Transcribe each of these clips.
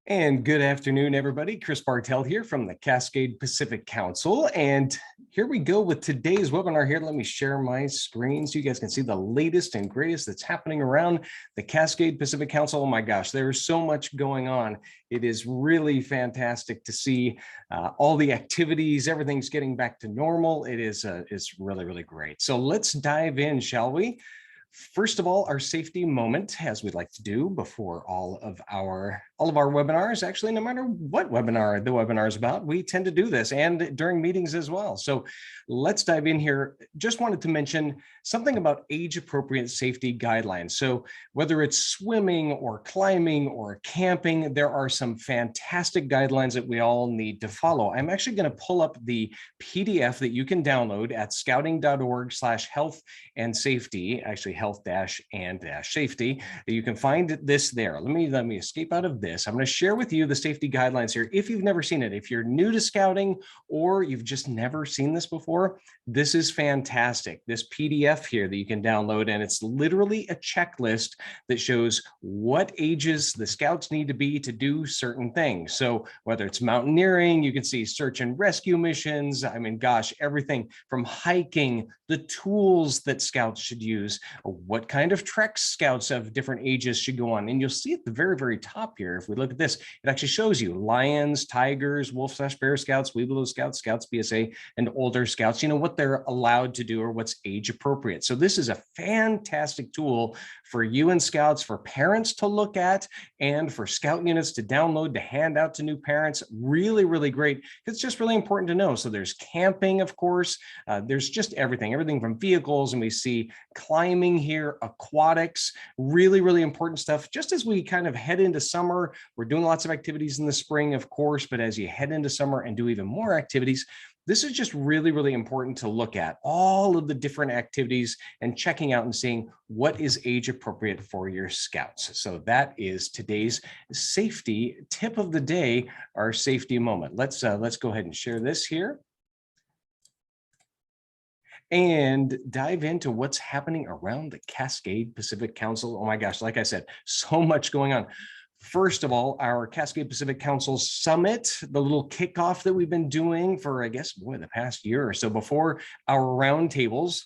And good afternoon, everybody. Chris Bartell here from the Cascade Pacific Council. And here we go with today's webinar here. Let me share my screen so you guys can see the latest and greatest that's happening around the Cascade Pacific Council. Oh my gosh, there's so much going on. It is really fantastic to see all the activities, everything's getting back to normal. It's really, really great. So let's dive in, shall we? First of all, our safety moment, as we like to do before all of our webinars. Actually, no matter what webinar the webinar is about, we tend to do this, and during meetings as well. So let's dive in here. Just wanted to mention something about age-appropriate safety guidelines. So whether it's swimming or climbing or camping, there are some fantastic guidelines that we all need to follow. I'm actually going to pull up the PDF that you can download at scouting.org/health and safety, actually health-and-safety. You can find this there. Let me escape out of this. I'm going to share with you the safety guidelines here. If you've never seen it, if you're new to scouting or you've just never seen this before, this is fantastic. This PDF here that you can download, and it's literally a checklist that shows what ages the scouts need to be to do certain things. So whether it's mountaineering, you can see search and rescue missions. I mean, gosh, everything from hiking, the tools that scouts should use, what kind of treks scouts of different ages should go on. And you'll see at the very, very top here, if we look at this, it actually shows you lions, tigers, wolf/bear scouts, Weeblo scouts, Scouts BSA, and older scouts, you know, what they're allowed to do or what's age appropriate. So this is a fantastic tool for you and scouts, for parents to look at, and for scout units to download, to hand out to new parents. Really, really great. It's just really important to know. So there's camping, of course, there's just everything from vehicles, and we see climbing here, aquatics, really, really important stuff. Just as we kind of head into summer, we're doing lots of activities in the spring, of course, but as you head into summer and do even more activities, this is just really, really important to look at all of the different activities and checking out and seeing what is age appropriate for your scouts. So that is today's safety tip of the day, our safety moment. Let's go ahead and share this here and dive into what's happening around the Cascade Pacific Council. Oh my gosh, like I said, so much going on. First of all, our Cascade Pacific Council Summit, the little kickoff that we've been doing for, I guess, the past year or so before our roundtables.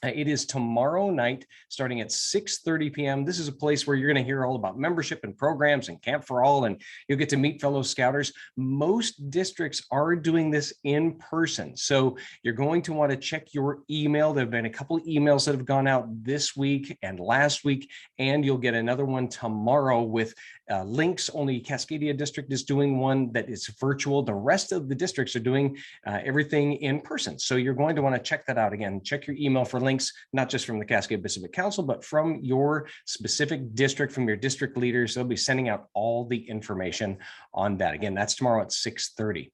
It is tomorrow night, starting at 6:30 p.m. This is a place where you're going to hear all about membership and programs and Camp for All, and you'll get to meet fellow scouters. Most districts are doing this in person, so you're going to want to check your email. There have been a couple of emails that have gone out this week and last week, and you'll get another one tomorrow with links. Only Cascadia District is doing one that is virtual. The rest of the districts are doing everything in person, so you're going to want to check that out. Again, check your email for links, not just from the Cascade Pacific Council, but from your specific district, from your district leaders. They'll be sending out all the information on that. Again, that's tomorrow at 6:30.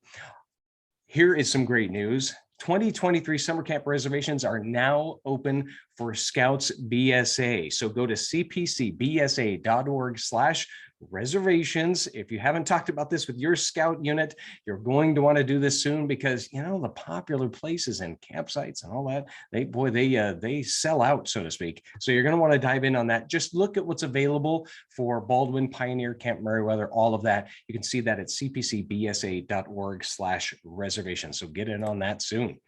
Here is some great news. 2023 summer camp reservations are now open for Scouts BSA. So go to cpcbsa.org/reservations. If you haven't talked about this with your scout unit, you're going to want to do this soon, because you know the popular places and campsites and all that, they sell out, so to speak. So you're going to want to dive in on that. Just look at what's available for Baldwin, Pioneer, Camp Meriwether, all of that. You can see that at cpcbsa.org/reservations. So get in on that soon.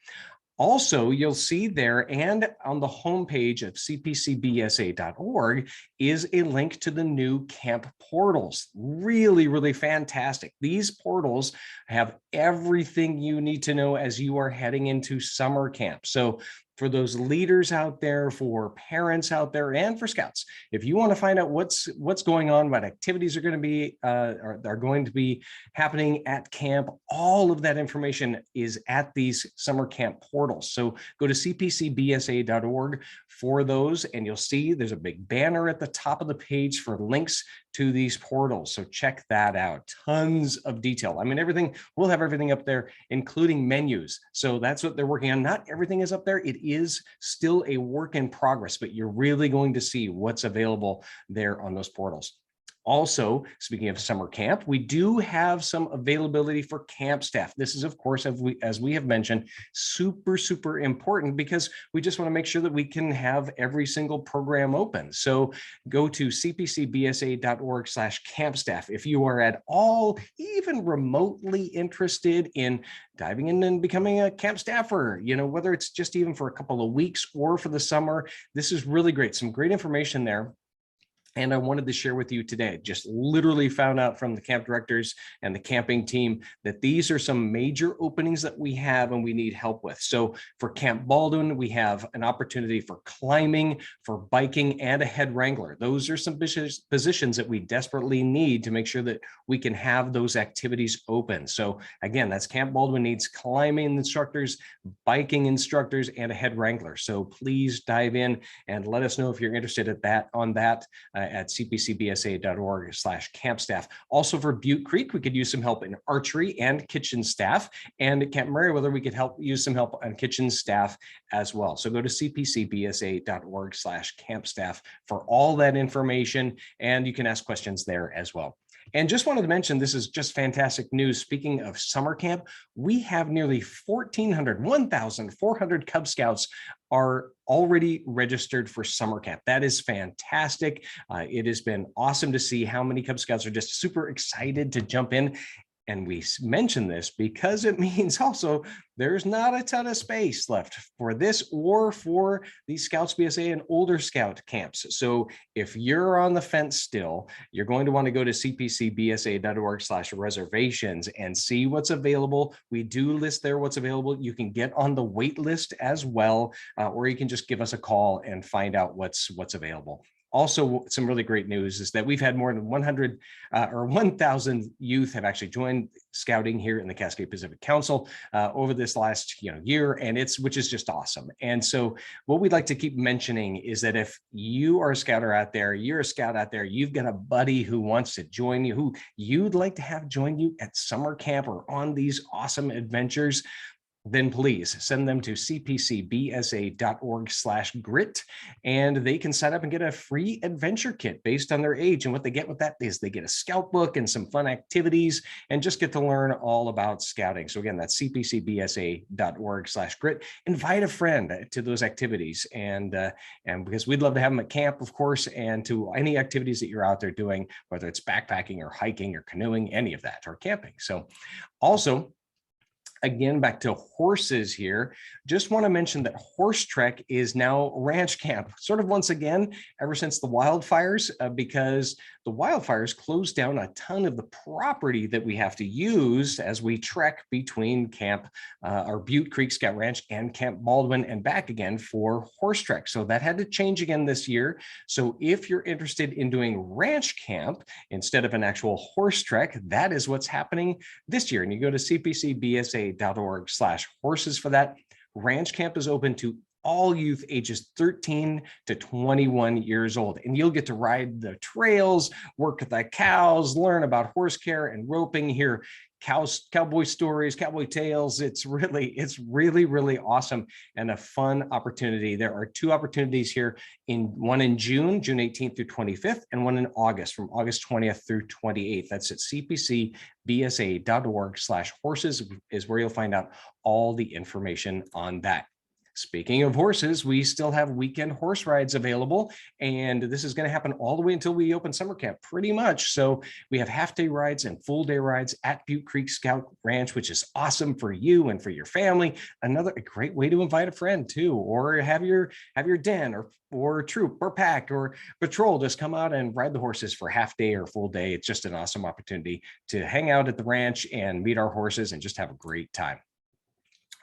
Also, you'll see there and on the homepage of cpcbsa.org is a link to the new camp portals. Really, really fantastic. These portals have everything you need to know as you are heading into summer camp. So for those leaders out there, for parents out there, and for scouts, if you want to find out what's going on, what activities are going to be happening at camp, all of that information is at these summer camp portals. So go to cpcbsa.org for those, and you'll see there's a big banner at the top of the page for links to these portals. So check that out. Tons of detail. I mean, we'll have everything up there, including menus. So that's what they're working on. Not everything is up there. It is still a work in progress, but you're really going to see what's available there on those portals. Also, speaking of summer camp, we do have some availability for camp staff. This is, of course, as we have mentioned, super, super important because we just want to make sure that we can have every single program open. So go to cpcbsa.org/campstaff. If you are at all even remotely interested in diving in and becoming a camp staffer, whether it's just even for a couple of weeks or for the summer, this is really great. Some great information there. And I wanted to share with you today, just literally found out from the camp directors and the camping team that these are some major openings that we have and we need help with. So for Camp Baldwin, we have an opportunity for climbing, for biking, and a head wrangler. Those are some positions that we desperately need to make sure that we can have those activities open. So again, that's Camp Baldwin needs climbing instructors, biking instructors, and a head wrangler. So please dive in and let us know if you're interested on that. At cpcbsa.org/campstaff. Also for Butte Creek, we could use some help in archery and kitchen staff. And at Camp Meriwether, we could use some help on kitchen staff as well. So go to cpcbsa.org/campstaff for all that information, and you can ask questions there as well. And just wanted to mention, this is just fantastic news. Speaking of summer camp, we have nearly 1,400 Cub Scouts are already registered for summer camp. That is fantastic. It has been awesome to see how many Cub Scouts are just super excited to jump in. And we mention this because it means also there's not a ton of space left for this or for the Scouts BSA and older Scout camps. So if you're on the fence still, you're going to want to go to cpcbsa.org/reservations and see what's available. We do list there what's available. You can get on the wait list as well, or you can just give us a call and find out what's available. Also, some really great news is that we've had more than 1,000 youth have actually joined scouting here in the Cascade Pacific Council over this last year, and which is just awesome. And so what we'd like to keep mentioning is that if you are a scouter out there, you're a scout out there, you've got a buddy who wants to join you, who you'd like to have join you at summer camp or on these awesome adventures, then please send them to cpcbsa.org/grit, and they can sign up and get a free adventure kit based on their age. And what they get with that is they get a scout book and some fun activities and just get to learn all about scouting. So again, that's cpcbsa.org/grit. Invite a friend to those activities, and because we'd love to have them at camp, of course, and to any activities that you're out there doing, whether it's backpacking or hiking or canoeing, any of that, or camping. So also, again, back to horses here, just want to mention that Horse Trek is now ranch camp, sort of once again, ever since the wildfires, because the wildfires closed down a ton of the property that we have to use as we trek between our Butte Creek Scout Ranch and Camp Baldwin and back again for Horse Trek. So that had to change again this year. So if you're interested in doing ranch camp instead of an actual horse trek, that is what's happening this year. And you go to cpcbsa.org/horses for that. Ranch camp is open to all youth ages 13 to 21 years old. And you'll get to ride the trails, work with the cows, learn about horse care and roping, hear cowboy stories, cowboy tales. It's really, really awesome and a fun opportunity. There are two opportunities here, one in June 18th through 25th, and one in August, from August 20th through 28th. That's at cpcbsa.org/horses is where you'll find out all the information on that. Speaking of horses, we still have weekend horse rides available, and this is going to happen all the way until we open summer camp, pretty much. So we have half-day rides and full-day rides at Butte Creek Scout Ranch, which is awesome for you and for your family. Another great way to invite a friend too, or have your den or troop or pack or patrol just come out and ride the horses for half day or full day. It's just an awesome opportunity to hang out at the ranch and meet our horses and just have a great time.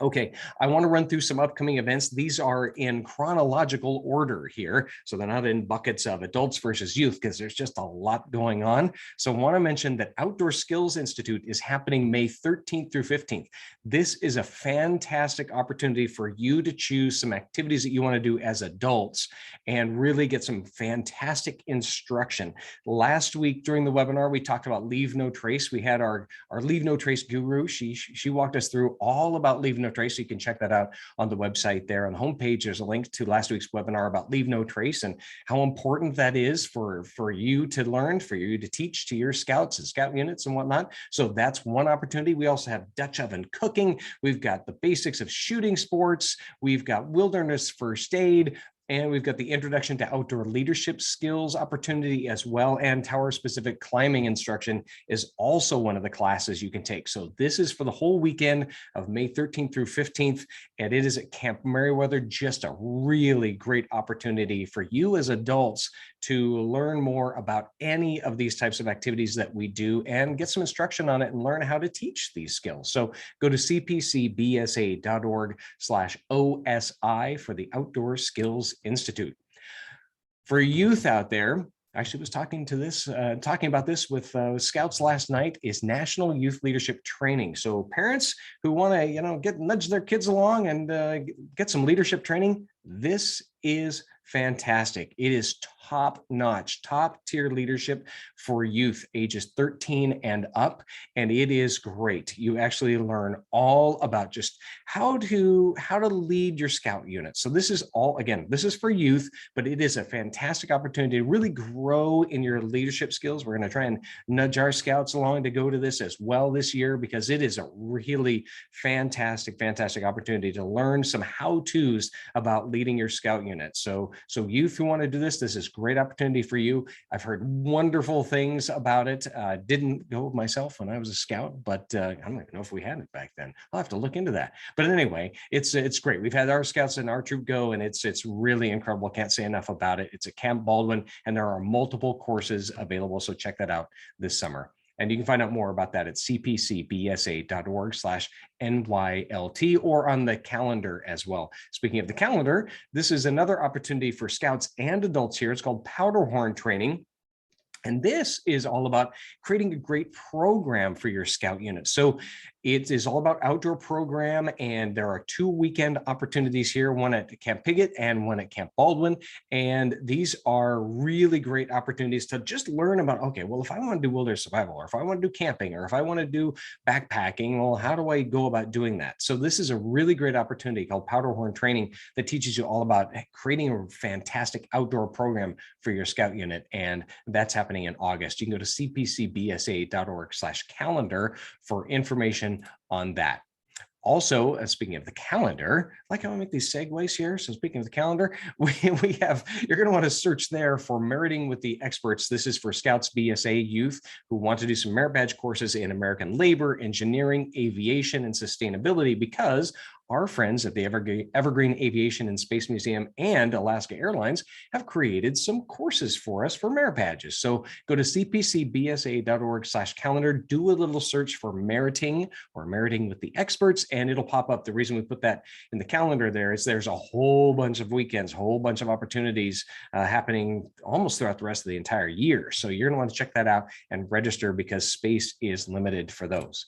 Okay, I want to run through some upcoming events. These are in chronological order here, so they're not in buckets of adults versus youth because there's just a lot going on. So I want to mention that Outdoor Skills Institute is happening May 13th through 15th. This is a fantastic opportunity for you to choose some activities that you want to do as adults and really get some fantastic instruction. Last week during the webinar, we talked about Leave No Trace. We had our Leave No Trace guru. She walked us through all about Leave No No Trace. So you can check that out on the website there. On the homepage, there's a link to last week's webinar about Leave No Trace and how important that is for you to learn, for you to teach to your scouts and scout units and whatnot. So that's one opportunity. We also have Dutch oven cooking. We've got the basics of shooting sports. We've got wilderness first aid. And we've got the introduction to outdoor leadership skills opportunity as well. And tower specific climbing instruction is also one of the classes you can take. So this is for the whole weekend of May 13th through 15th. And it is at Camp Merriweather. Just a really great opportunity for you as adults to learn more about any of these types of activities that we do and get some instruction on it and learn how to teach these skills. So go to cpcbsa.org/OSI for the Outdoor Skills Institute. For youth out there, actually was talking about this with scouts last night, is National Youth Leadership Training. So parents who want to, nudge their kids along and get some leadership training, this is fantastic. It is top-notch, top-tier leadership for youth ages 13 and up, and it is great. You actually learn all about just how to lead your scout unit. So this is all, again, this is for youth, but it is a fantastic opportunity to really grow in your leadership skills. We're going to try and nudge our scouts along to go to this as well this year, because it is a really fantastic opportunity to learn some how-tos about leading your scout unit. So youth who want to do this is great opportunity for you. I've heard wonderful things about it. Didn't go myself when I was a scout, but I don't even know if we had it back then. I'll have to look into that. But anyway, it's great. We've had our scouts and our troop go, and it's really incredible. Can't say enough about it. It's at Camp Baldwin, and there are multiple courses available. So check that out this summer. And you can find out more about that at cpcbsa.org/NYLT or on the calendar as well. Speaking of the calendar, this is another opportunity for scouts and adults here. It's called Powderhorn Training. And this is all about creating a great program for your scout unit. So it is all about outdoor program, and there are 2 weekend opportunities here, one at Camp Piggott and one at Camp Baldwin. And these are really great opportunities to just learn about, okay, well, if I want to do wilderness survival, or if I want to do camping, or if I want to do backpacking, well, how do I go about doing that? So this is a really great opportunity called Powderhorn Training that teaches you all about creating a fantastic outdoor program for your scout unit. And that's happening in August. You can go to cpcbsa.org/calendar for information on that. Also, speaking of the calendar, like how I make these segues here. So speaking of the calendar, you're going to want to search there for Meriting with the Experts. This is for Scouts BSA youth who want to do some merit badge courses in American labor, engineering, aviation, and sustainability, because our friends at the Evergreen Aviation and Space Museum and Alaska Airlines have created some courses for us for merit badges. So go to cpcbsa.org/calendar, do a little search for Meriting or Meriting with the Experts, and it'll pop up. The reason we put that in the calendar there is there's a whole bunch of weekends, whole bunch of opportunities happening almost throughout the rest of the entire year. So you're going to want to check that out and register, because space is limited for those.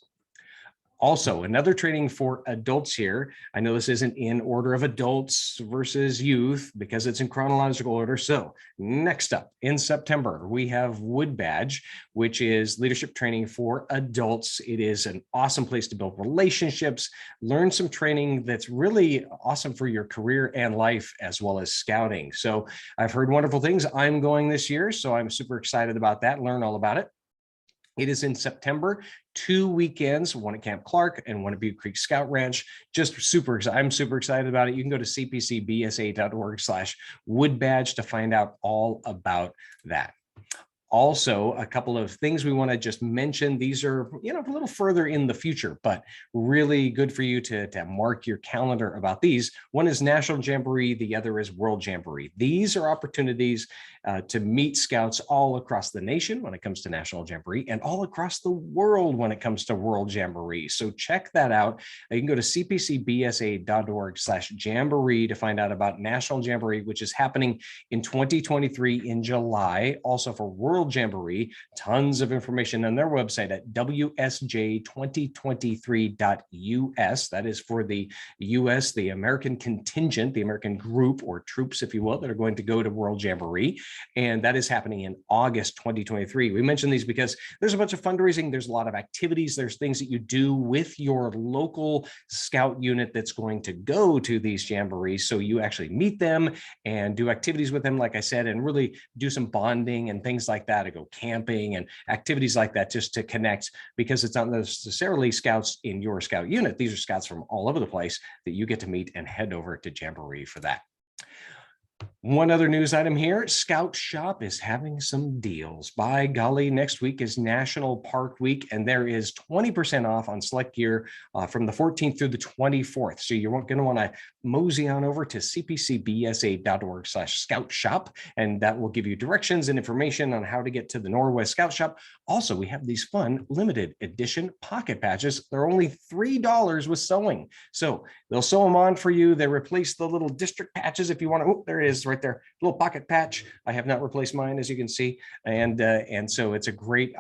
Also, another training for adults here. I know this isn't in order of adults versus youth because it's in chronological order. So next up in September, we have Wood Badge, which is leadership training for adults. It is an awesome place to build relationships, learn some training that's really awesome for your career and life, as well as scouting. So I've heard wonderful things. I'm going this year, so I'm super excited about that, learn all about it. It is in September, 2 weekends, one at Camp Clark and one at Butte Creek Scout Ranch. Just I'm super excited about it. You can go to cpcbsa.org/woodbadge to find out all about that. Also, a couple of things we want to just mention. These are, a little further in the future, but really good for you to mark your calendar about these. One is National Jamboree. The other is World Jamboree. These are opportunities to meet scouts all across the nation when it comes to National Jamboree, and all across the world when it comes to World Jamboree. So check that out. You can go to cpcbsa.org/jamboree to find out about National Jamboree, which is happening in 2023 in July. Also for World World Jamboree. Tons of information on their website at wsj2023.us. That is for the US, the American contingent, the American group or troops, if you will, that are going to go to World Jamboree. And that is happening in August 2023. We mentioned these because there's a bunch of fundraising. There's a lot of activities. There's things that you do with your local scout unit that's going to go to these jamborees. So you actually meet them and do activities with them, like I said, and really do some bonding and things like that, to go camping and activities like that, just to connect, because it's not necessarily scouts in your scout unit. These are scouts from all over the place that you get to meet and head over to Jamboree for that. One other news item here, Scout Shop is having some deals. By golly, next week is National Park Week, and there is 20% off on select gear from the 14th through the 24th. So you're going to want to mosey on over to cpcbsa.org/scout shop, and that will give you directions and information on how to get to the Norwest Scout Shop. Also, we have these fun limited edition pocket patches. They're only $3 with sewing. So they'll sew them on for you. They replace the little district patches if you want to. Oh, there it is right there, little pocket patch. I have not replaced mine, as you can see, and so it's a great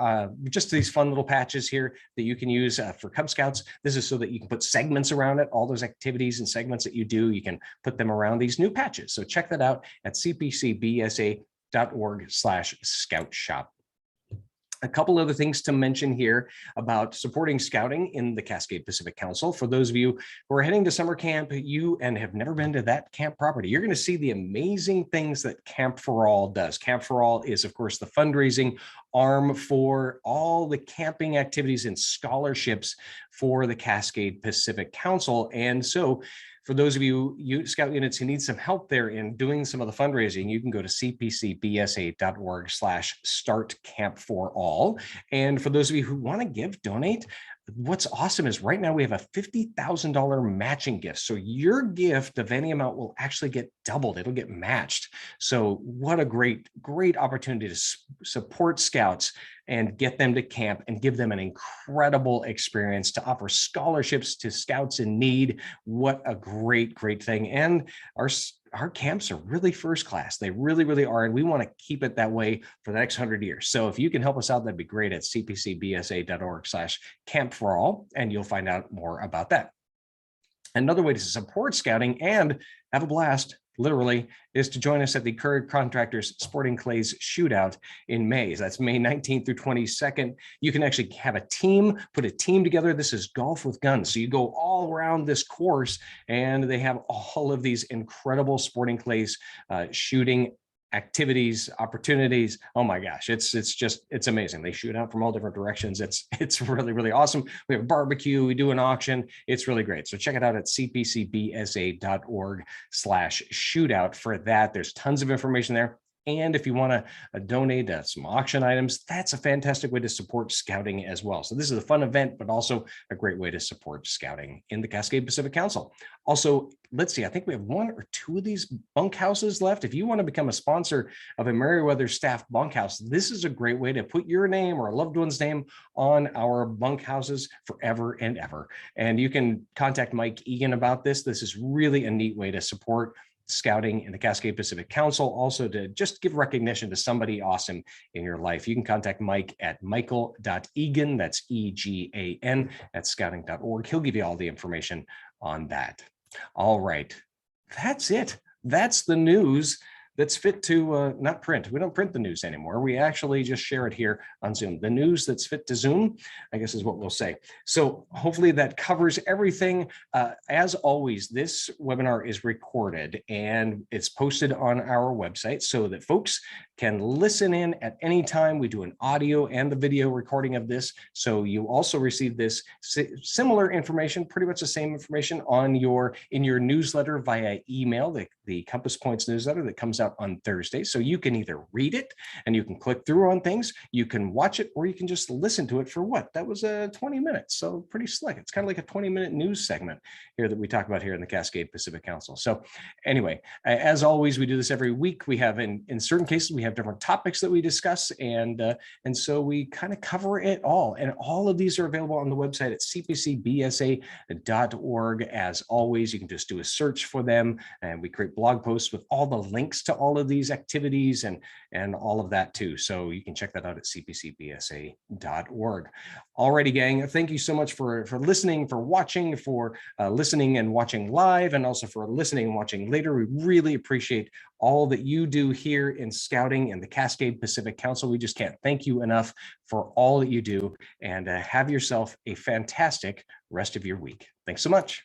just these fun little patches here that you can use for Cub Scouts. This is so that you can put segments around it. All those activities and segments that you do, you can put them around these new patches. So check that out at cpcbsa.org/scout shop. A couple other things to mention here about supporting scouting in the Cascade Pacific Council. For those of you who are heading to summer camp, and have never been to that camp property, you're going to see the amazing things that Camp for All does. Camp for All is, of course, the fundraising arm for all the camping activities and scholarships for the Cascade Pacific Council. And so for those of you scout units who need some help there in doing some of the fundraising, you can go to cpcbsa.org/start-camp-for-all. And for those of you who want to donate, what's awesome is right now we have a $50,000 matching gift. So your gift of any amount will actually get doubled. It'll get matched. So what a great opportunity to support scouts and get them to camp and give them an incredible experience, to offer scholarships to scouts in need. What a great thing. And our camps are really first class. They really are. And we want to keep it that way for the next 100 years. So if you can help us out, that'd be great at cpcbsa.org/camp-for-all, and you'll find out more about that. Another way to support scouting and have a blast, literally, is to join us at the Contractors Sporting Clays Shootout in May. That's May 19th through 22nd. You can actually have a team, put a team together. This is golf with guns. So you go all around this course, and they have all of these incredible sporting clays shooting activities, opportunities. Oh my gosh, it's amazing. They shoot out from all different directions. It's really awesome. We have a barbecue, we do an auction. It's really great. So check it out at cpcbsa.org/shootout for that. There's tons of information there. And if you want to donate some auction items, that's a fantastic way to support scouting as well. So this is a fun event, but also a great way to support scouting in the Cascade Pacific Council. Also, let's see, I think we have 1 or 2 of these bunkhouses left. If you want to become a sponsor of a Meriwether staff bunkhouse, this is a great way to put your name or a loved one's name on our bunkhouses forever and ever. And you can contact Mike Egan about this. This is really a neat way to support scouting in the Cascade Pacific Council, also to just give recognition to somebody awesome in your life. You can contact Mike at michael.egan, that's EGAN, at scouting.org. He'll give you all the information on that. All right, that's it. That's the news that's fit to not print. We don't print the news anymore. We actually just share it here on Zoom. The news that's fit to Zoom, I guess, is what we'll say. So hopefully that covers everything. As always, this webinar is recorded and it's posted on our website so that folks can listen in at any time. We do an audio and the video recording of this. So you also receive this similar information, pretty much the same information in your newsletter via email, the Compass Points newsletter that comes out on Thursday. So you can either read it and you can click through on things, you can watch it, or you can just listen to it for what? That was 20 minutes. So pretty slick. It's kind of like a 20-minute news segment here that we talk about here in the Cascade Pacific Council. So anyway, as always, we do this every week. We have, in certain cases, we have different topics that we discuss. And so we kind of cover it all. And all of these are available on the website at cpcbsa.org. As always, you can just do a search for them and we create blog posts with all the links to to all of these activities and all of that too. So you can check that out at cpcbsa.org. Alrighty, gang, thank you so much for listening, for watching, for listening and watching live, and also for listening and watching later. We really appreciate all that you do here in Scouting and the Cascade Pacific Council. We just can't thank you enough for all that you do, and have yourself a fantastic rest of your week. Thanks so much.